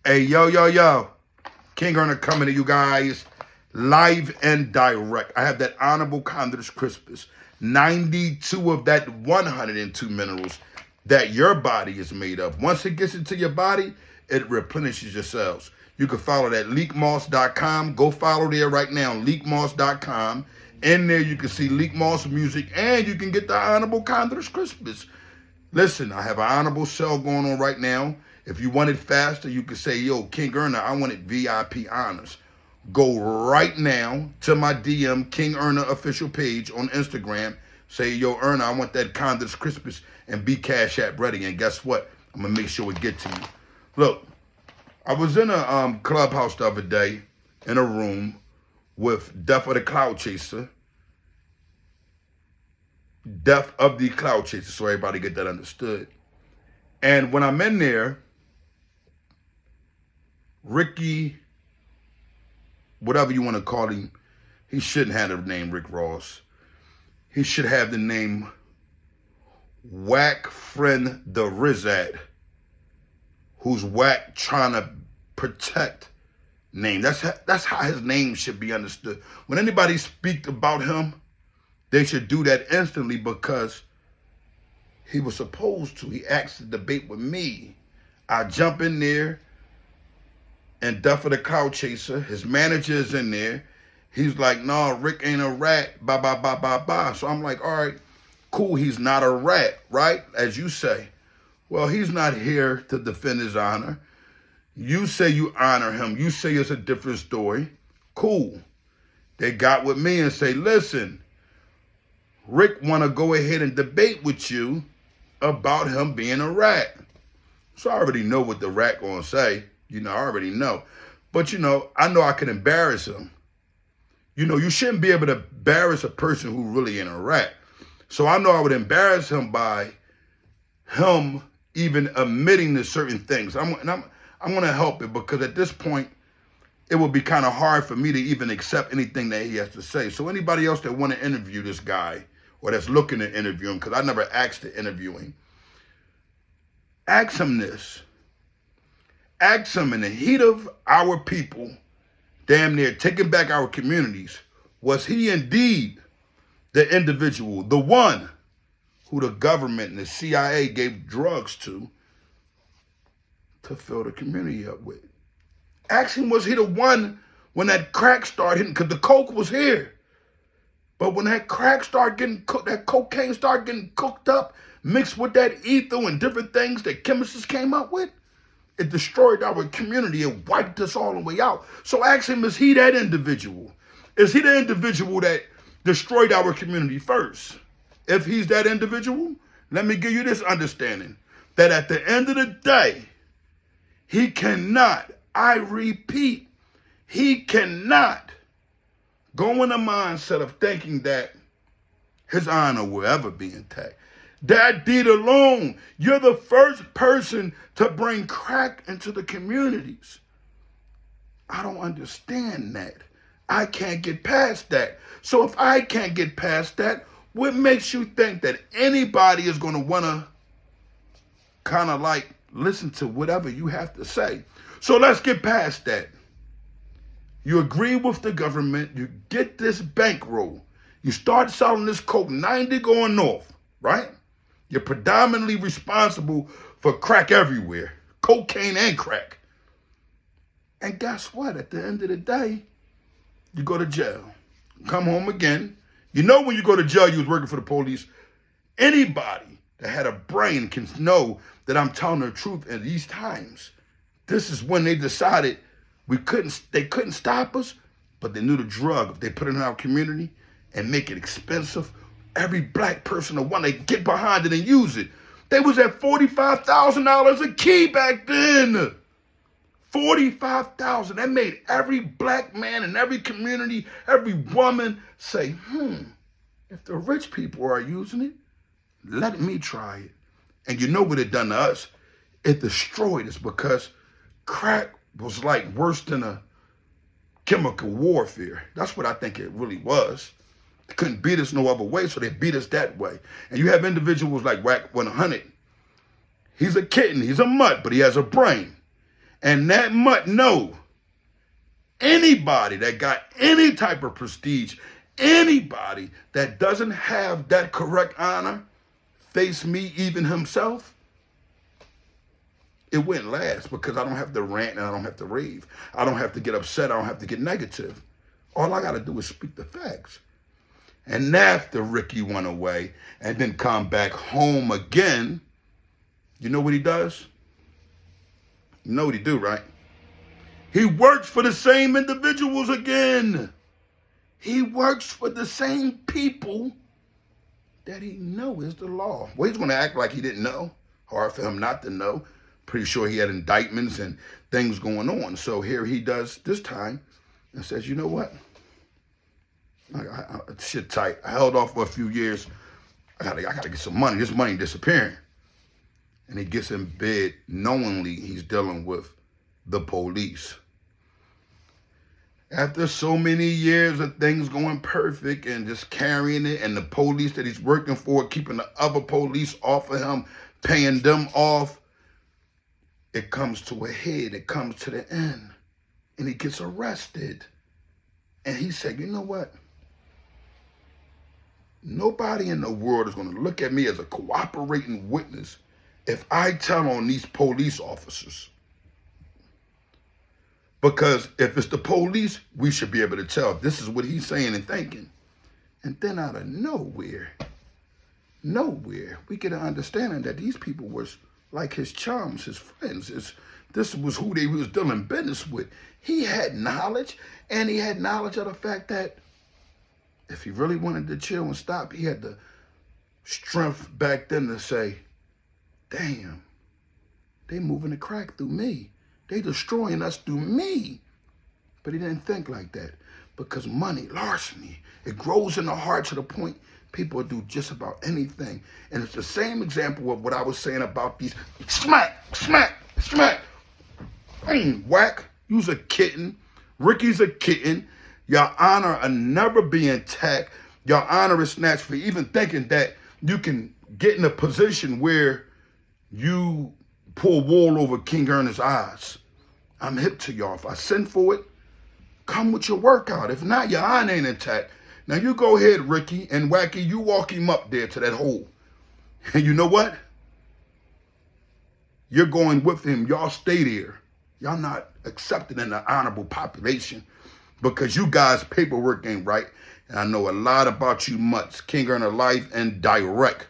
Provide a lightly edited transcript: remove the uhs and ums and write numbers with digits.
Hey, yo. Kingearner coming to you guys live and direct. I have that honorable Condors Crispus. 92 of that 102 minerals that your body is made of. Once it gets into your body, it replenishes your cells. You can follow that leakmoss.com. Go follow there right now, leakmoss.com. In there, you can see Leak Moss music, and you can get the honorable Condors Crispus. Listen, I have an honorable sale going on right now. If you want it faster, you can say, yo, Kingearner, I want it VIP honors. Go right now to my DM, Kingearner official page on Instagram. Say, yo, Erna, I want that Condors Crispus, and be Cash App ready. And guess what? I'm going to make sure it get to you. Look, I was in a clubhouse the other day in a room with Death of the Cloud Chaser. Death of the Cloud Chaser, so everybody get that understood. And when I'm in there, Ricky, whatever you want to call him, he shouldn't have the name Rick Ross. He should have the name Wack Friend the Rizat, who's Wack trying to protect name. That's how his name should be understood. When anybody speaks about him, they should do that instantly, because he was supposed to. He asked to debate with me. I jump in there, and Duff of the Cloud Chaser, his manager is in there. He's like, no, Rick ain't a rat, blah. So I'm like, all right, cool, he's not a rat, right? As you say. Well, he's not here to defend his honor. You say you honor him. You say it's a different story. Cool. They got with me and say, listen, Rick want to go ahead and debate with you about him being a rat. So I already know what the rat gonna say. I already know. But, I know I can embarrass him. You shouldn't be able to embarrass a person who really ain't a rat. So I know I would embarrass him by him even admitting to certain things. I'm going to help it, because at this point, it would be kind of hard for me to even accept anything that he has to say. So anybody else that want to interview this guy, or that's looking to interview him, because I never asked to interview him, ask him this. Ask him, in the heat of our people damn near taking back our communities, was he indeed the individual, the one who the government and the CIA gave drugs to fill the community up with? Ask him, was he the one when that crack started hitting? Because the coke was here. But when that crack started getting cooked, that cocaine started getting cooked up, mixed with that ether and different things that chemists came up with, it destroyed our community. It wiped us all the way out. So ask him, is he that individual? Is he the individual that destroyed our community first? If he's that individual, let me give you this understanding, that at the end of the day, he cannot, I repeat, he cannot go in the mindset of thinking that his honor will ever be intact. That deed alone, you're the first person to bring crack into the communities. I don't understand that. I can't get past that. So if I can't get past that, what makes you think that anybody is going to want to kind of like listen to whatever you have to say? So let's get past that. You agree with the government. You get this bankroll. You start selling this coke 90 going north, right? You're predominantly responsible for crack everywhere, cocaine and crack. And guess what? At the end of the day, you go to jail, come home again. When you go to jail, you was working for the police. Anybody that had a brain can know that I'm telling the truth at these times. This is when they decided they couldn't stop us, but they knew the drug, if they put it in our community and make it expensive, every black person would want to get behind it and use it. They was at $45,000 a key back then. $45,000. That made every black man in every community, every woman say, if the rich people are using it, let me try it. And you know what it done to us? It destroyed us, because crack was like worse than a chemical warfare. That's what I think it really was. They couldn't beat us no other way, so they beat us that way. And you have individuals like Wack 100. He's a kitten, he's a mutt, but he has a brain. And that mutt know anybody that got any type of prestige, anybody that doesn't have that correct honor, face me, even himself, it wouldn't last because I don't have to rant and I don't have to rave. I don't have to get upset. I don't have to get negative. All I got to do is speak the facts. And after Ricky went away and then come back home again, you know what he does? You know what he do, right? He works for the same individuals again. He works for the same people that he know is the law. Well, he's going to act like he didn't know. Hard for him not to know. Pretty sure he had indictments and things going on. So here he does this time and says, you know what? Shit tight. I held off for a few years. I gotta get some money. This money disappearing. And he gets in bed knowingly he's dealing with the police. After so many years of things going perfect and just carrying it, and the police that he's working for, keeping the other police off of him, paying them off, it comes to a head. It comes to the end. And he gets arrested. And he said, you know what? Nobody in the world is going to look at me as a cooperating witness if I tell on these police officers. Because if it's the police, we should be able to tell. This is what he's saying and thinking. And then out of nowhere, we get an understanding that these people were like his chums, his friends. This was who they was dealing business with. He had knowledge, and he had knowledge of the fact that if he really wanted to chill and stop, he had the strength back then to say, damn, they moving the crack through me. They destroying us through me. But he didn't think like that because money, larceny, it grows in the heart to the point people will do just about anything. And it's the same example of what I was saying about these smack. Wack, you's a kitten. Ricky's a kitten. Your honor will never be intact. Your honor is snatched for even thinking that you can get in a position where you pull wool over Kingearner's eyes. I'm hip to y'all. If I send for it, come with your workout. If not, your honor ain't intact. Now you go ahead, Ricky, and Wacky, you walk him up there to that hole. And you know what? You're going with him. Y'all stay there. Y'all not accepted in the honorable population because you guys' paperwork ain't right. And I know a lot about you mutts. Kingearner live and direct.